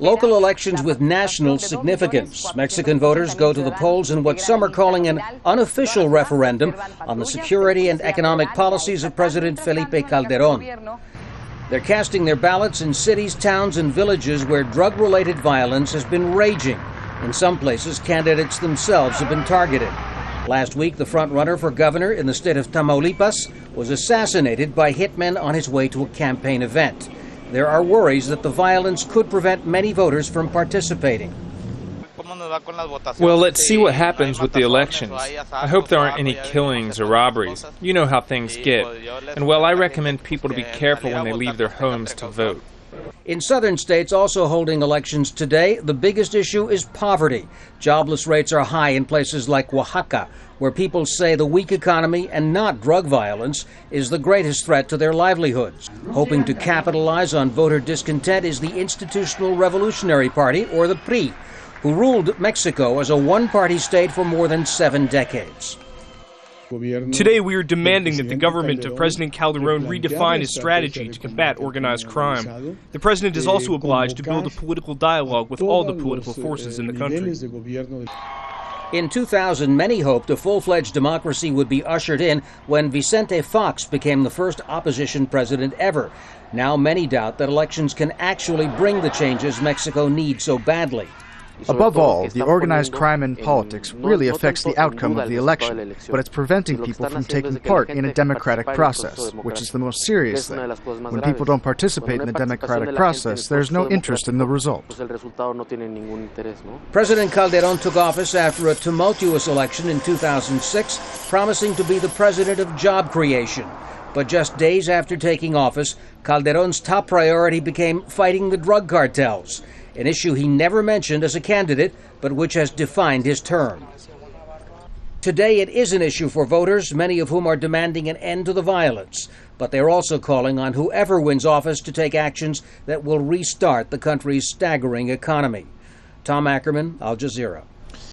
Local elections with national significance. Mexican voters go to the polls in what some are calling an unofficial referendum on the security and economic policies of President Felipe Calderon. They're casting their ballots in cities, towns, and villages where drug-related violence has been raging. In some places, candidates themselves have been targeted. Last week, the frontrunner for governor in the state of Tamaulipas was assassinated by hitmen on his way to a campaign event. There are worries that the violence could prevent many voters from participating. Well, let's see what happens with the elections. I hope there aren't any killings or robberies. You know how things get. And well, I recommend people to be careful when they leave their homes to vote. In southern states also holding elections today, the biggest issue is poverty. Jobless rates are high in places like Oaxaca, where people say the weak economy and not drug violence is the greatest threat to their livelihoods. Hoping to capitalize on voter discontent is the Institutional Revolutionary Party, or the PRI, who ruled Mexico as a one-party state for more than 7 decades. Today we are demanding that the government of President Calderon redefine his strategy to combat organized crime. The president is also obliged to build a political dialogue with all the political forces in the country. In 2000, many hoped a full-fledged democracy would be ushered in when Vicente Fox became the first opposition president ever. Now many doubt that elections can actually bring the changes Mexico needs so badly. Above all, the organized crime in politics really affects the outcome of the election, but it's preventing people from taking part in a democratic process, which is the most serious thing. When people don't participate in the democratic process, there's no interest in the result. President Calderon took office after a tumultuous election in 2006, promising to be the president of job creation. But just days after taking office, Calderon's top priority became fighting the drug cartels, an issue he never mentioned as a candidate, but which has defined his term. Today it is an issue for voters, many of whom are demanding an end to the violence, but they're also calling on whoever wins office to take actions that will restart the country's staggering economy. Tom Ackerman, Al Jazeera.